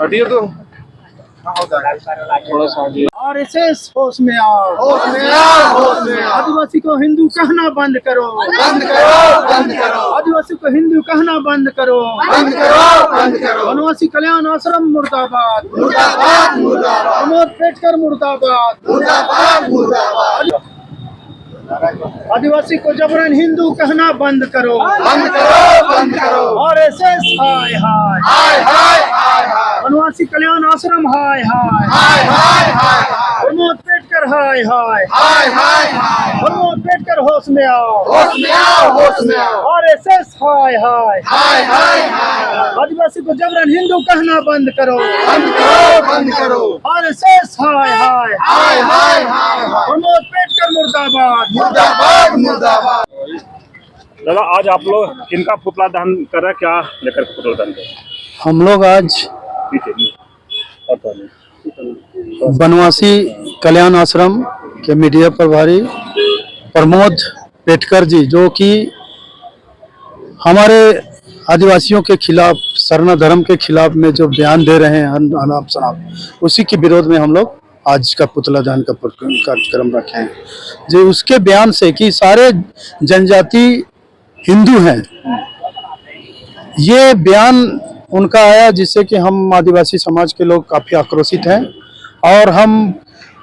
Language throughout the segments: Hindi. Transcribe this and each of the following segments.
हटिए तो थोड़ा सा आगे। आरएसएस होश में आओ, होश में आओ, होश में आओ। आदिवासी को हिंदू कहना बंद करो, बंद करो, बंद करो, आदिवासी को हिंदू कहना बंद करो, बंद करो, बंद करो। वनवासी कल्याण आश्रम मुर्दाबाद, मुर्दाबाद, मुर्दाबाद, प्रमोद पेटकर मुर्दाबाद, मुर्दाबाद, मुर्दाबाद। आदिवासी को जबरन हिंदू कहना बंद करो, बंद करो, बंद करो। आरएसएस हाय हाय, हाय हाय हाय हाय, वनवासी कल्याण आश्रम हाय हाय, हाय हाय हाय हाय, प्रमोद पेटकर हाय हाय, हाय हाय हाय। प्रमोद पेटकर होश में आओ, होश में आओ, होश में आओ। आरएसएस हाय हाय, हाय हाय हाय, आदिवासी को जबरन हिंदू कहना बंद करो, बंद करो, बंद करो। आरएसएस हाय हाय, हाय हाय हाय हाय, प्रमोद पेटकर मुर्दाबाद। मुर्दाबाद, मुर्दाबाद। दादा आज आप लोग किनका पुतला दहन कर रहे हैं, क्या लेकर पुतला दहन कर रहे हैं? हम लोग आज वनवासी कल्याण आश्रम के मीडिया प्रभारी प्रमोद पेटकर जी, जो कि हमारे आदिवासियों के खिलाफ, सरना धर्म के खिलाफ में जो बयान दे रहे हैं अनाप शनाप, उसी के विरोध में हम लोग आज का पुतला दहन का कार्यक्रम रखे हैं। जो उसके बयान से कि सारे जनजाति हिंदू हैं, ये बयान उनका आया, जिससे कि हम आदिवासी समाज के लोग काफ़ी आक्रोशित हैं और हम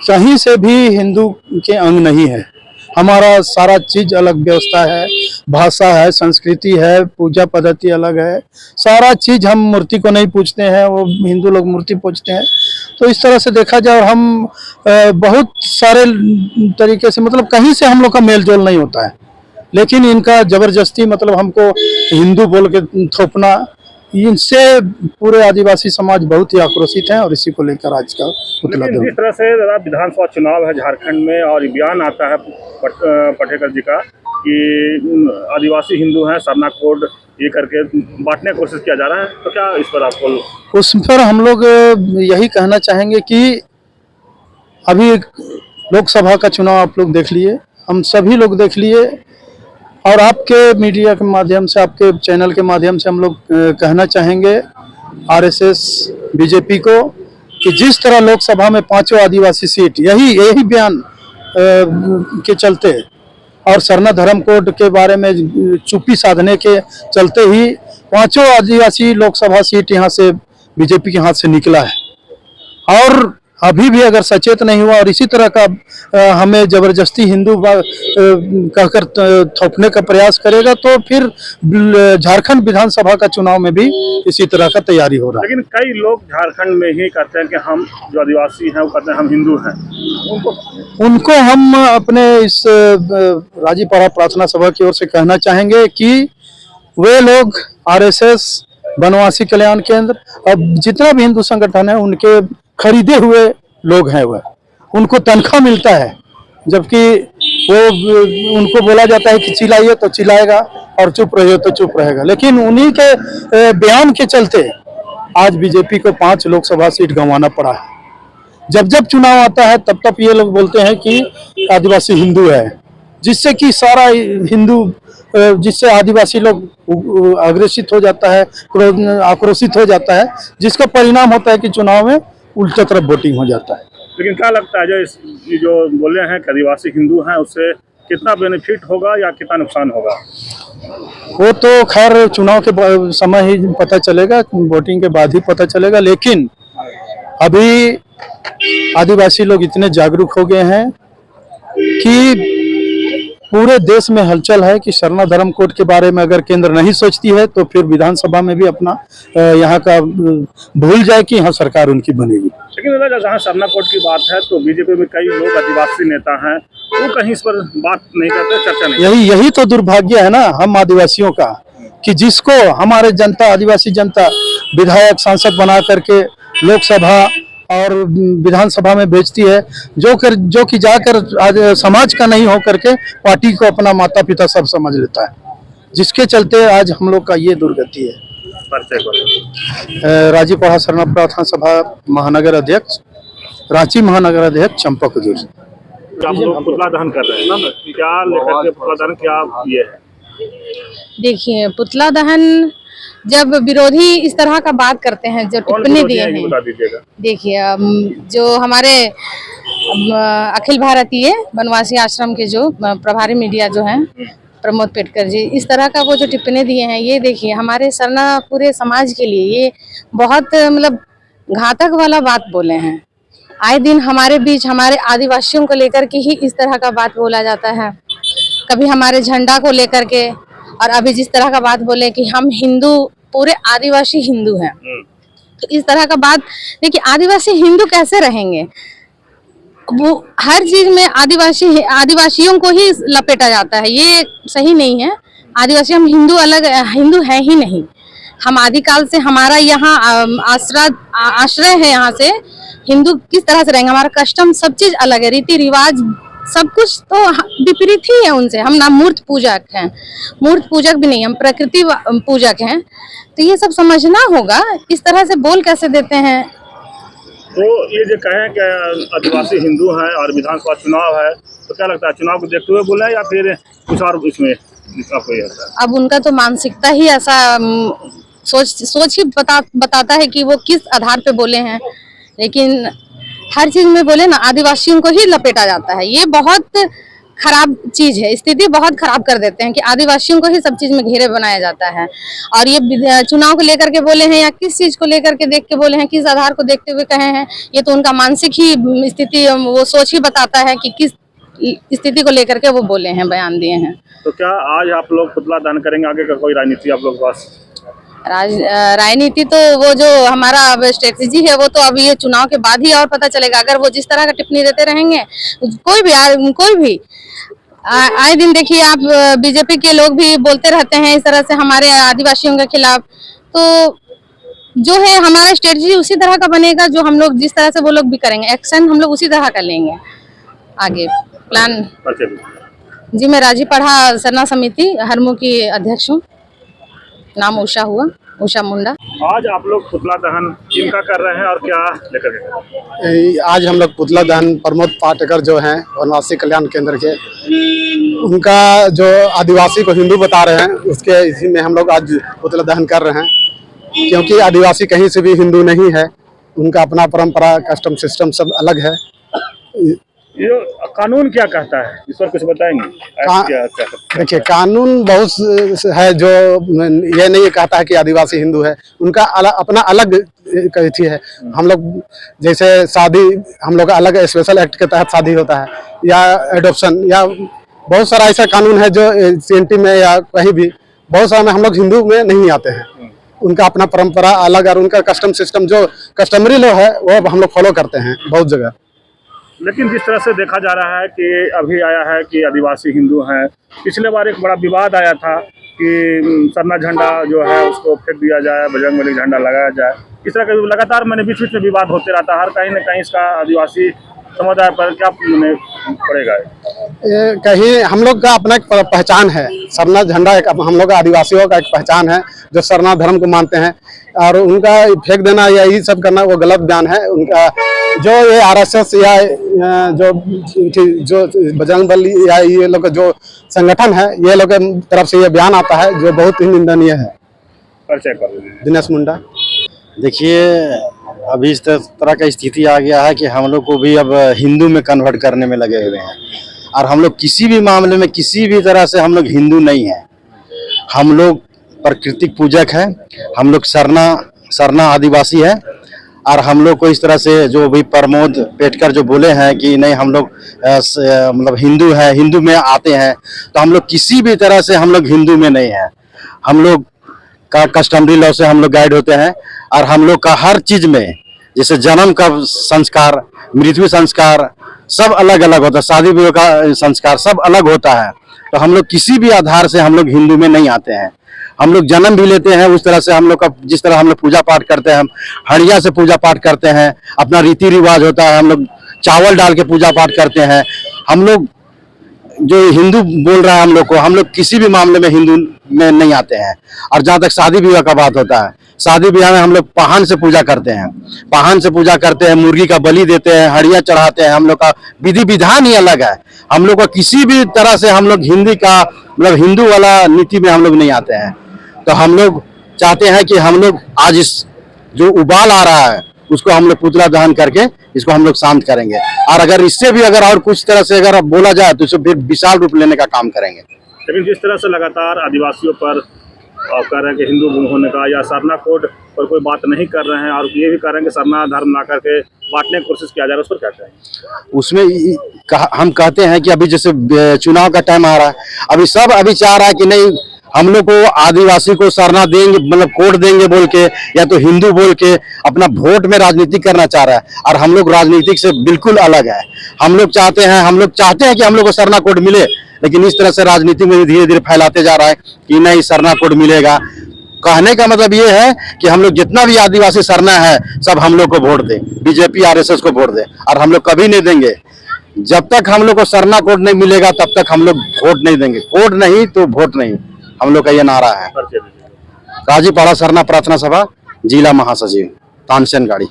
कहीं से भी हिंदू के अंग नहीं है। हमारा सारा चीज़ अलग व्यवस्था है, भाषा है, संस्कृति है, पूजा पद्धति अलग है, सारा चीज़। हम मूर्ति को नहीं पूजते हैं, वो हिंदू लोग मूर्ति पूजते हैं। तो इस तरह से देखा जाए, और हम बहुत सारे तरीके से, मतलब कहीं से हम लोग का मेल जोल नहीं होता है, लेकिन इनका ज़बरदस्ती मतलब हमको हिंदू बोल के थोपना, इनसे पूरे आदिवासी समाज बहुत ही आक्रोशित है और इसी को लेकर आज का पुतला दहन। जिस तरह से दादा विधानसभा चुनाव है झारखंड में और बयान आता है पटेकर जी का कि आदिवासी हिंदू हैं, सरना कोड ये करके बांटने की कोशिश किया जा रहा है, तो क्या इस पर आपको? उस पर हम लोग यही कहना चाहेंगे कि अभी लोकसभा का चुनाव आप लोग देख लिए, हम सभी लोग देख लिए, और आपके मीडिया के माध्यम से, आपके चैनल के माध्यम से हम लोग कहना चाहेंगे आरएसएस बीजेपी को कि जिस तरह लोकसभा में 5 आदिवासी सीट यही बयान के चलते और सरना धर्म कोड के बारे में चुप्पी साधने के चलते ही 5 आदिवासी लोकसभा सीट यहाँ से बीजेपी के हाथ से निकला है। और अभी भी अगर सचेत नहीं हुआ और इसी तरह का हमें जबरदस्ती हिंदू कहकर थोपने का प्रयास करेगा, तो फिर झारखंड विधानसभा का चुनाव में भी इसी तरह का तैयारी हो रहा है। लेकिन कई लोग झारखंड में ही कहते हैं कि हम जो आदिवासी हैं वो कहते हैं हम हिंदू हैं, उनको हम अपने इस राजीपाड़ा प्रार्थना सभा की ओर से कहना चाहेंगे कि वे लोग आरएसएस, वनवासी कल्याण केंद्र, अब जितना भी हिंदू संगठन है, उनके खरीदे हुए लोग हैं। वह उनको तनख्वाह मिलता है, जबकि वो उनको बोला जाता है कि चिल्लाइए तो चिल्लाएगा और चुप रहिए तो चुप रहेगा। लेकिन उन्हीं के बयान के चलते आज बीजेपी को 5 लोकसभा सीट गंवाना पड़ा है। जब जब चुनाव आता है तब तब ये लोग बोलते हैं कि आदिवासी हिंदू है, जिससे कि सारा हिंदू, जिससे आदिवासी लोग अग्रेसित हो जाता है, आक्रोशित हो जाता है, जिसका परिणाम होता है कि चुनाव में उल्टे तरफ वोटिंग हो जाता है। लेकिन क्या लगता है जो बोले हैं कि आदिवासी हिंदू हैं, उससे कितना बेनिफिट होगा या कितना नुकसान होगा? वो तो खैर चुनाव के समय ही पता चलेगा, वोटिंग के बाद ही पता चलेगा। लेकिन अभी आदिवासी लोग इतने जागरूक हो गए हैं कि पूरे देश में हलचल है कि सरना धर्म कोड के बारे में अगर केंद्र नहीं सोचती है तो फिर विधानसभा में भी अपना यहाँ का भूल जाए कि यहाँ सरकार उनकी बनेगी। लेकिन जहाँ सरना कोड की बात है तो बीजेपी में कई लोग आदिवासी नेता हैं, वो कहीं इस पर बात नहीं करते, चर्चा नहीं। यही तो दुर्भाग्य है ना हम आदिवासियों का, कि जिसको हमारे जनता, आदिवासी जनता विधायक, सांसद बना करके लोकसभा और विधानसभा में भेजती है, जो कि जाकर आज समाज का नहीं हो करके पार्टी को अपना माता पिता सब समझ लेता है, जिसके चलते आज हम लोग का ये दुर्गति है। राजीपाड़ा सरना प्रार्थना सभा महानगर अध्यक्ष, रांची महानगर अध्यक्ष चंपक हुजूर। आप लोग पुतला दहन कर रहे हैं ना, क्या लेकर के पुतला दहन क्या ये है? देखिए, पुतला दहन जब विरोधी इस तरह का बात करते हैं, जो कौन टिप्पणी विरोधी दिए हैं, ये हैं, बता दीजिएगा। देखिए जो हमारे अखिल भारतीय वनवासी आश्रम के जो प्रभारी मीडिया जो हैं प्रमोद पेटकर जी, इस तरह का वो जो टिप्पणी दिए हैं, ये देखिए हमारे सरना पूरे समाज के लिए ये बहुत मतलब घातक वाला बात बोले हैं। आए दिन हमारे बीच हमारे आदिवासियों को लेकर के ही इस तरह का बात बोला जाता है, कभी हमारे झंडा को लेकर के, और अभी जिस तरह का बात बोले कि हम हिंदू, पूरे आदिवासी हिंदू हैं, तो इस तरह का बात देखिए, आदिवासी हिंदू कैसे रहेंगे? वो हर चीज में आदिवासियों को ही लपेटा जाता है, ये सही नहीं है। आदिवासी हम हिंदू अलग हिंदू है ही नहीं। हम आदिकाल से हमारा यहाँ आश्रय है, यहाँ से हिंदू किस तरह से रहेंगे? हमारा कस्टम सब चीज अलग है, रीति रिवाज सब कुछ तो विपरीत ही है उनसे। हम ना मूर्त पूजक हैं, मूर्त पूजक भी नहीं, हम प्रकृति पूजक हैं। तो ये सब समझना होगा, इस तरह से बोल कैसे देते हैं? तो ये जो कहें कि आदिवासी हिंदू हैं और विधानसभा चुनाव है, तो क्या लगता है चुनाव को देखते हुए बोला है या फिर कुछ और इसमें कोई ऐसा? अब उनका तो मानसिकता ही ऐसा सोच ही बताता है कि वो किस आधार पे बोले हैं। लेकिन हर चीज में बोले ना, आदिवासियों को ही लपेटा जाता है, ये बहुत खराब चीज है। स्थिति बहुत खराब कर देते हैं कि आदिवासियों को ही सब चीज में घेरे बनाया जाता है। और ये चुनाव को लेकर के बोले हैं या किस चीज को लेकर के देख के बोले हैं, किस आधार को देखते हुए कहे हैं, ये तो उनका मानसिक ही स्थिति, वो सोच ही बताता है कि किस स्थिति को लेकर के वो बोले हैं, बयान दिए हैं। तो क्या आज आप लोग पुतला दहन करेंगे? आगे का कोई राजनीति आप लोग के पास? राजनीति तो वो जो हमारा स्ट्रेटेजी है, वो तो अभी ये चुनाव के बाद ही और पता चलेगा। अगर वो जिस तरह का टिप्पणी देते रहेंगे, कोई भी आए दिन देखिए आप, बीजेपी के लोग भी बोलते रहते हैं इस तरह से हमारे आदिवासियों के खिलाफ। तो जो है हमारा स्ट्रेटजी उसी तरह का बनेगा, जो हम लोग जिस तरह से वो लोग भी करेंगे, एक्शन हम लोग उसी तरह का लेंगे आगे प्लान। जी, मैं राजी पढ़ा सरना समिति हरमू की अध्यक्ष हूँ, नाम उषा मुंडा। आज आप लोग पुतला दहन किनका कर रहे हैं और क्या लेकर के? आज हम लोग पुतला दहन प्रमोद पाटेकर जो हैं वनवासी कल्याण केंद्र के, उनका जो आदिवासी को हिंदू बता रहे हैं, उसके इसी में हम लोग आज पुतला दहन कर रहे हैं। क्योंकि आदिवासी कहीं से भी हिंदू नहीं है, उनका अपना परंपरा, कस्टम, सिस्टम सब अलग है। ये कानून क्या कहता है, इस पर कुछ बताएंगे? देखिए, कानून बहुत है जो ये नहीं कहता है कि आदिवासी हिंदू है, उनका अपना अलग थी है। हम लोग जैसे शादी, हम लोग का अलग स्पेशल एक्ट के तहत शादी होता है, या एडॉप्शन, या बहुत सारा ऐसा कानून है जो CNT में या कहीं भी, बहुत सारा में हम लोग हिंदू में नहीं आते हैं। उनका अपना परंपरा अलग, और उनका कस्टम सिस्टम जो कस्टमरी लॉ है वो हम लोग फॉलो करते हैं बहुत जगह। लेकिन जिस तरह से देखा जा रहा है कि अभी आया है कि आदिवासी हिंदू हैं, पिछले बार एक बड़ा विवाद आया था कि सरना झंडा जो है उसको फेंक दिया जाए, बजरंगबली झंडा लगाया जाए। इस तरह का लगातार बीच में विवाद होते रहता है, हर कहीं न कहीं इसका आदिवासी समुदाय पर क्या पड़ेगा? कहीं हम लोग का अपना एक पहचान है, सरना झंडा एक हम लोग आदिवासियों का एक पहचान है, जो सरना धर्म को मानते हैं। और उनका फेंक देना या ये सब करना वो गलत बयान है उनका। जो ये RSS या जो बजरंगबली या ये लोग जो संगठन है, ये लोग की तरफ से ये बयान आता है जो बहुत ही निंदनीय है। दिनेश मुंडा। देखिए, अभी इस तरह का स्थिति आ गया है कि हम लोग को भी अब हिंदू में कन्वर्ट करने में लगे हुए हैं। और हम लोग किसी भी मामले में किसी भी तरह से हम लोग हिंदू नहीं हैं। हम लोग प्राकृतिक पूजक हैं, हम लोग सरना आदिवासी है। और हम लोग को इस तरह से जो भी प्रमोद पेटकर जो बोले हैं कि नहीं हम लोग मतलब हिंदू है, हिंदू में आते हैं, तो हम लोग किसी भी तरह से हम लोग हिंदू में नहीं हैं। हम लोग का कस्टमरी लॉ से हम लोग गाइड होते हैं। और हम लोग का हर चीज में, जैसे जन्म का संस्कार, मृत्यु संस्कार सब अलग अलग होता है, शादी विवाह का संस्कार सब अलग होता है। तो हम लोग किसी भी आधार से हम लोग हिंदू में नहीं आते हैं। हम लोग जन्म भी लेते हैं उस तरह से, हम लोग का जिस तरह हम लोग पूजा पाठ करते हैं, हम हड़िया से पूजा पाठ करते हैं, अपना रीति रिवाज होता है, हम लोग चावल डाल के पूजा पाठ करते हैं। हम लोग जो हिंदू बोल रहा है हम लोग को, हम लोग किसी भी मामले में हिंदू में नहीं आते हैं। और जहाँ तक शादी विवाह का बात होता है, शादी ब्याह में हम लोग पाहन से पूजा करते हैं, पाहन से पूजा करते हैं, मुर्गी का बलि देते हैं, हड़िया चढ़ाते हैं। हम लोग का विधि विधान ही अलग है। हम लोग का किसी भी तरह से हम लोग हिंदी का मतलब हिंदू वाला नीति में हम लोग नहीं आते हैं। तो हम लोग चाहते हैं कि हम लोग आज इस जो उबाल आ रहा है उसको हम लोग पुतला दहन करके इसको हम लोग शांत करेंगे, और अगर इससे भी अगर और कुछ तरह से अगर बोला जाए तो इसे फिर विशाल रूप लेने का काम करेंगे। लेकिन जिस तरह से लगातार आदिवासियों पर कह रहे हैं कि हिंदू होने का या सरना कोड पर कोई बात नहीं कर रहे हैं, और ये भी कह रहे हैं कि सरना धर्म ना करके बांटने की कोशिश किया जा रहा है, उस पर क्या कहेंगे? उसमें हम कहते हैं कि अभी जैसे चुनाव का टाइम आ रहा है, अभी चाह रहा है कि नहीं हम लोग को आदिवासी को सरना देंगे, मतलब कोड देंगे बोल के, या तो हिंदू बोल के अपना वोट में राजनीति करना चाह रहा है। और हम लोग राजनीतिक से बिल्कुल अलग है। हम लोग चाहते हैं कि हम लोग को सरना कोड मिले, लेकिन इस तरह से राजनीति में धीरे धीरे फैलाते जा रहा है कि नहीं सरना कोड मिलेगा। कहने का मतलब ये है कि हम लोग जितना भी आदिवासी सरना है सब हम लोग को वोट दें, बीजेपी RSS को वोट दें, और हम लोग कभी नहीं देंगे। जब तक हम लोग को सरना कोड नहीं मिलेगा तब तक हम लोग वोट नहीं देंगे। कोड नहीं तो वोट नहीं, हम लोग का ये नारा है। काजीपाड़ा सरना प्रार्थना सभा, जिला महासचिव तानसेन गाड़ी।